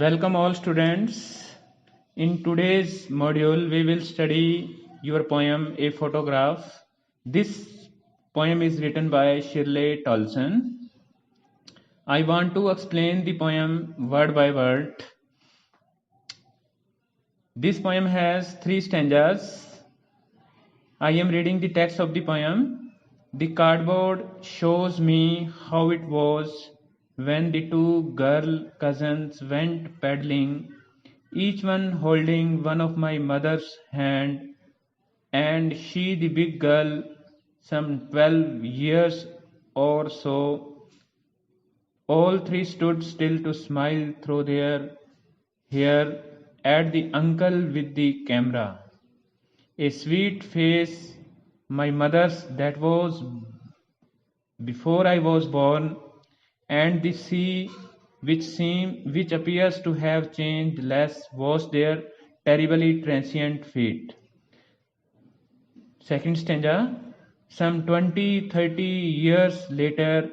Welcome all students. In today's module, we will study your poem A Photograph. This poem is written by Shirley Tolson. I want to explain the poem word by word. This poem has 3 stanzas. I am reading the text of the poem. The cardboard shows me how it was when the two girl cousins went paddling, each one holding one of my mother's hand, and she, the big girl, some 12 years or so. All three stood still to smile through their hair at the uncle with the camera. A sweet face, my mother's, that was before I was born, and the sea which appears to have changed less was their terribly transient fate. Second stanza. Some 20-30 years later,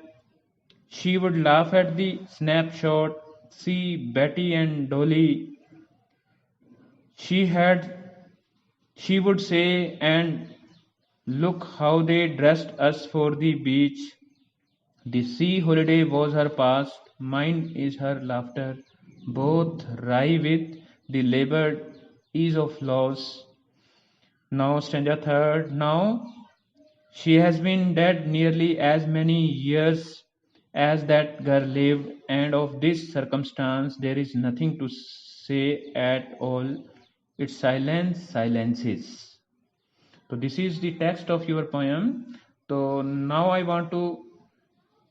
she would laugh at the snapshot, see Betty and Dolly. She would say, and look how they dressed us for the beach. The sea holiday was her past, mine is her laughter, both wry with the labored ease of loss. Now stanza third. Now she has been dead nearly as many years as that girl lived, and of this circumstance there is nothing to say at all. Its silence silences. So this is the text of your poem. So now I want to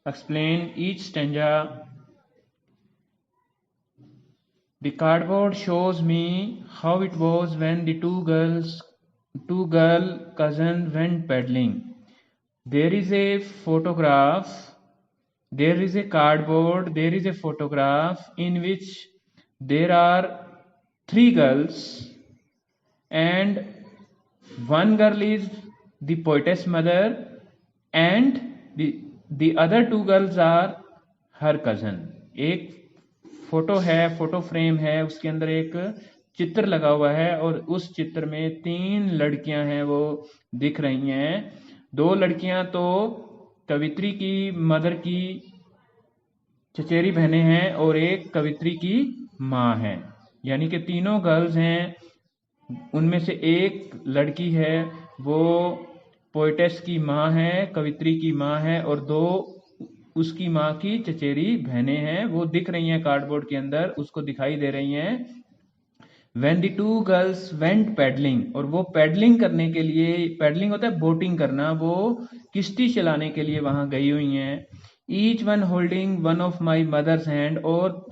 explain each stanza. The cardboard shows me how it was when the two girl cousins went paddling. There is a photograph, there is a cardboard, there is a photograph in which there are 3 girls, and one girl is the poetess mother, and the other 2 girls are her cousin. एक photo है, photo frame है, उसके अंदर एक चित्र लगा हुआ है और उस चित्र में 3 लड़कियां हैं वो दिख रही हैं. 2 लड़कियां तो कवित्री की मदर की चचेरी बहनें हैं और एक कवित्री की माँ है, यानी कि तीनों गर्ल्स हैं. उनमें से एक लड़की है वो पोएटेस की माँ है, कवित्री की माँ है, और 2 उसकी माँ की चचेरी बहनें हैं. वो दिख रही हैं कार्डबोर्ड के अंदर, उसको दिखाई दे रही हैं. When the two girls went paddling, और वो पैडलिंग करने के लिए, पैडलिंग होता है बोटिंग करना, वो किश्ती चलाने के लिए वहां गई हुई हैं. Each one holding one of my mother's hand, और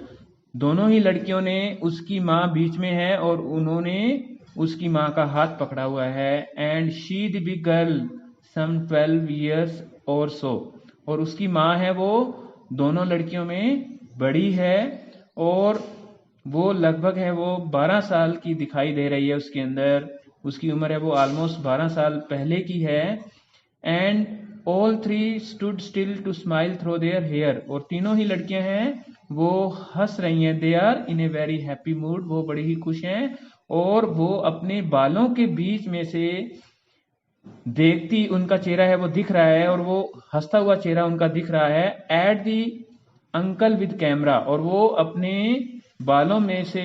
दोनों ही लड़कियों ने, उसकी माँ बीच में है और उन्होंने उसकी माँ का हाथ पकड़ा हुआ है. And she, the big girl, some 12 years or so, और उसकी माँ है वो दोनों लड़कियों में बड़ी है और वो लगभग है वो 12 साल की दिखाई दे रही है उसके अंदर. उसकी उम्र है वो ऑलमोस्ट 12 साल पहले की है. And all 3 stood still to smile through their hair, और तीनों ही लड़कियां हैं वो हंस रही हैं. They are in a very happy mood, वो बड़ी ही खुश हैं और वो अपने बालों के बीच में से देखती, उनका चेहरा है वो दिख रहा है और वो हंसता हुआ चेहरा उनका दिख रहा है. At the uncle with camera, और वो अपने बालों में से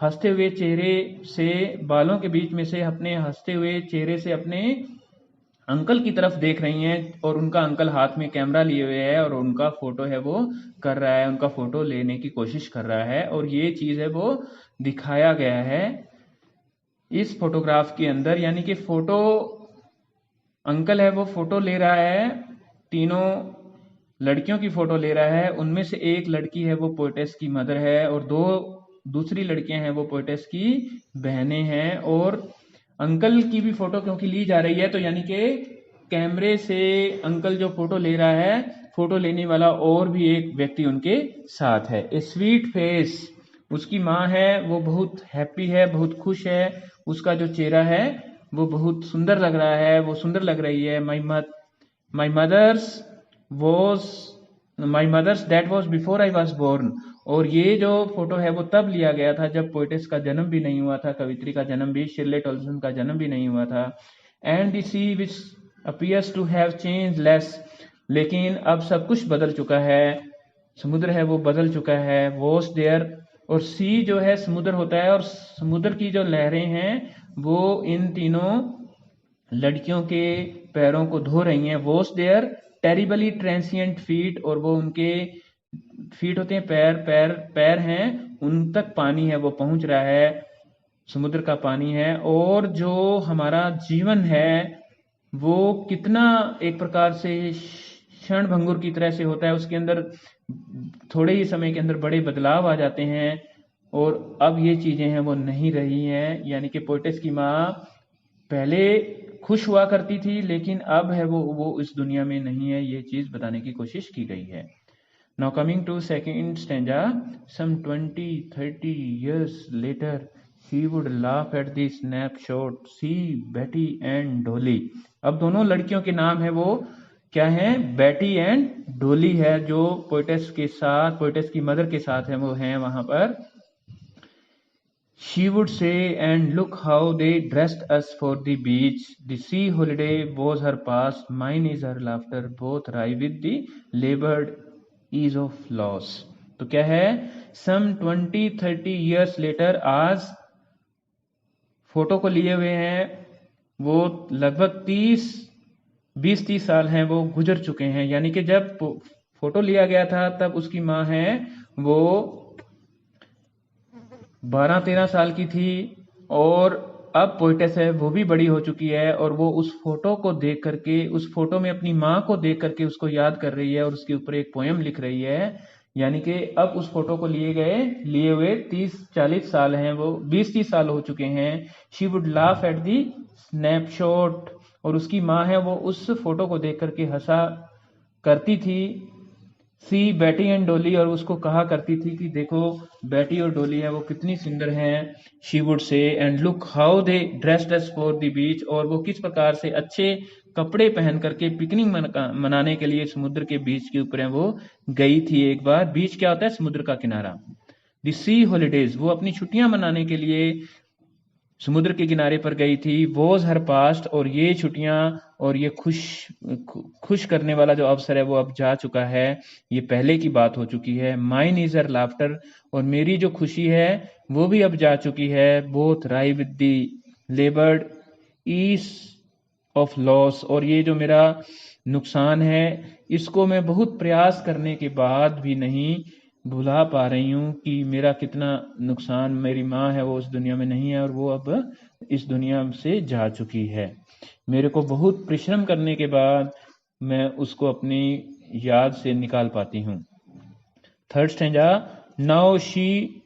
हंसते हुए चेहरे से, बालों के बीच में से अपने हंसते हुए चेहरे से अपने अंकल की तरफ देख रही हैं, और उनका अंकल हाथ में कैमरा लिए हुए है और उनका फोटो है वो कर रहा है, उनका फोटो लेने की कोशिश कर रहा है. और ये चीज है वो दिखाया गया है इस फोटोग्राफ के अंदर, यानी कि फोटो, अंकल है वो फोटो ले रहा है, तीनों लड़कियों की फोटो ले रहा है. उनमें से एक लड़की है वो पोएटेस की मदर है और 2 दूसरी लड़कियां हैं वो पोएटेस की बहनें हैं. और अंकल की भी फोटो क्योंकि ली जा रही है, तो यानी कि कैमरे से अंकल जो फोटो ले रहा है, फोटो लेने वाला और भी एक व्यक्ति उनके साथ है. ए स्वीट फेस, उसकी माँ है वो बहुत हैप्पी है, बहुत खुश है, उसका जो चेहरा है वो बहुत सुंदर लग रहा है, वो सुंदर लग रही है. My mother's that was before I was born, और ये जो फोटो है वो तब लिया गया था जब पोइटेस का जन्म भी नहीं हुआ था, कवित्री का जन्म भी, शिरले टॉल्सन का जन्म भी नहीं हुआ था। And the sea which appears to have changeless, लेकिन अब सब कुछ बदल चुका है, समुद्र है वो बदल चुका है। वॉज देयर, और सी जो है समुद्र होता है, और समुद्र की जो लहरें हैं वो इन तीनों लड़कियों के पैरों को धो रही हैं। Was there terribly transient feet, और वो उनके फीट होते हैं पैर, पैर हैं, उन तक पानी है वो पहुंच रहा है, समुद्र का पानी है। और जो हमारा जीवन है वो कितना एक प्रकार से क्षण भंगुर की तरह से होता है, उसके अंदर थोड़े ही समय के अंदर बड़े बदलाव आ जाते हैं, और अब ये चीजें हैं वो नहीं रही हैं। यानी कि पोइटेस की माँ पहले खुश हुआ करती थी, लेकिन अब है वो इस दुनिया में नहीं है, ये चीज बताने की कोशिश की गई है। Now coming to second stanza, some 20-30 years later, he would laugh at the snapshot, see Betty and Dolly. अब दोनों लड़कियों के नाम है वो क्या है, बेटी एंड डोली है, जो पोइटेस के साथ, पोइटेस की मदर के साथ है वो हैं वहां पर। She would say, and look how they dressed us for the beach. The sea holiday was her past, mine is her laughter, both rye with the labored ease of loss. तो क्या है, some 20-30 years later, आज photo को लिए हुए हैं, वो लगभग 20-30 साल हैं वो गुजर चुके हैं। यानी कि जब फोटो लिया गया था तब उसकी माँ है वो 12-13 साल की थी, और अब पोइटेस है वो भी बड़ी हो चुकी है, और वो उस फोटो को देख करके, उस फोटो में अपनी माँ को देख करके उसको याद कर रही है और उसके ऊपर एक पोयम लिख रही है। यानी कि अब उस फोटो को लिए हुए 30-40 साल हैं, वो 20-30 साल हो चुके हैं। She would laugh at the snapshot, और उसकी माँ है वो उस फोटो को देख करके हंसा करती थी। सी बेटी एंड डोली, और उसको कहा करती थी कि देखो बेटी और डोली है वो कितनी सुंदर हैं। She would say, and look how they dressed us for the beach, और वो किस प्रकार से अच्छे कपड़े पहन करके पिकनिक मनाने के लिए समुद्र के बीच के ऊपर है वो गई थी एक बार। बीच क्या होता है, समुद्र का किनारा। द सी हॉलीडेज, वो अपनी छुट्टियां मनाने के लिए समुद्र के किनारे पर गई थी। वॉज हर पास्ट, और ये छुट्टियां और ये खुश करने वाला जो अवसर है वो अब जा चुका है, ये पहले की बात हो चुकी है। माइन इज हर लाफ्टर, और मेरी जो खुशी है वो भी अब जा चुकी है। Both wry with the laboured ease of loss, और ये जो मेरा नुकसान है इसको मैं बहुत प्रयास करने के बाद भी नहीं भुला पा रही हूँ कि मेरा कितना नुकसान, मेरी माँ है वो उस दुनिया में नहीं है और वो अब इस दुनिया से जा चुकी है। मेरे को बहुत परिश्रम करने के बाद मैं उसको अपनी याद से निकाल पाती हूँ। Third stanza, now she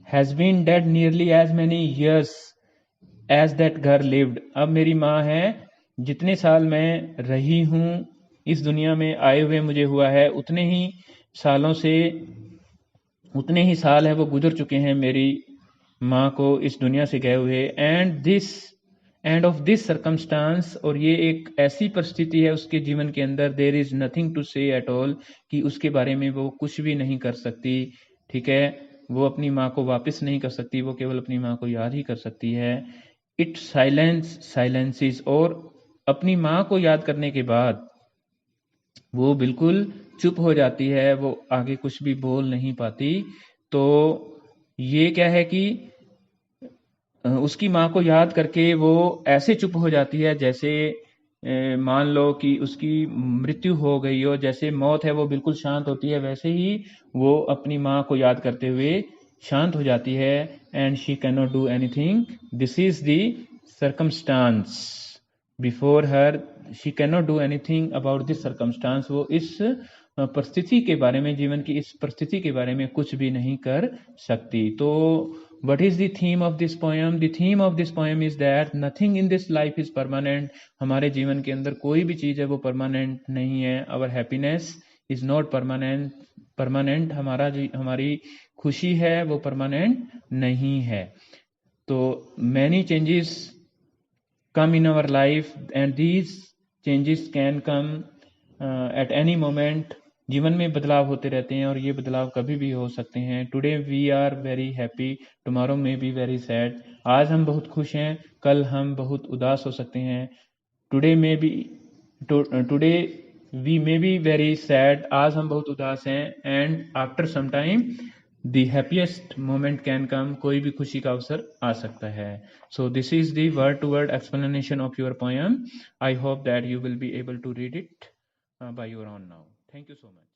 has been dead nearly as many years as that girl lived. अब मेरी माँ है, जितने साल मैं रही हूँ इस दुनिया में आए हुए मुझे हुआ है, उतने ही साल है वो गुजर चुके हैं मेरी माँ को इस दुनिया से गए हुए। एंड ऑफ दिस सर्कमस्टांस, और ये एक ऐसी परिस्थिति है उसके जीवन के अंदर, देयर इज नथिंग टू से एट ऑल, कि उसके बारे में वो कुछ भी नहीं कर सकती। ठीक है, वो अपनी माँ को वापस नहीं कर सकती, वो केवल अपनी माँ को याद ही कर सकती है। इट साइलेंसेस, और अपनी माँ को याद करने के बाद वो बिल्कुल चुप हो जाती है, वो आगे कुछ भी बोल नहीं पाती। तो ये क्या है कि उसकी माँ को याद करके वो ऐसे चुप हो जाती है जैसे मान लो कि उसकी मृत्यु हो गई हो, जैसे मौत है वो बिल्कुल शांत होती है, वैसे ही वो अपनी माँ को याद करते हुए शांत हो जाती है। And she can not do anything, this is the circumstance before her, she can not do anything about this circumstance. वो इस परिस्थिति के बारे में, जीवन की इस परिस्थिति के बारे में कुछ भी नहीं कर सकती। तो what is the theme of this poem? The theme of this poem is that nothing in this life is permanent. हमारे जीवन के अंदर कोई भी चीज है वो परमानेंट नहीं है। Our happiness is not permanent. हमारी खुशी है वो परमानेंट नहीं है। तो many changes come in our life and these changes can come at any moment. जीवन में बदलाव होते रहते हैं और ये बदलाव कभी भी हो सकते हैं। Today we are very happy, tomorrow may be very sad. आज हम बहुत खुश हैं, कल हम बहुत उदास हो सकते हैं। Today may be today we may be very sad, आज हम बहुत उदास हैं। And after some time the happiest moment can come, कोई भी खुशी का अवसर आ सकता है। So this is the word to word explanation of your poem. I hope that you will be able to read it by your own now. Thank you so much.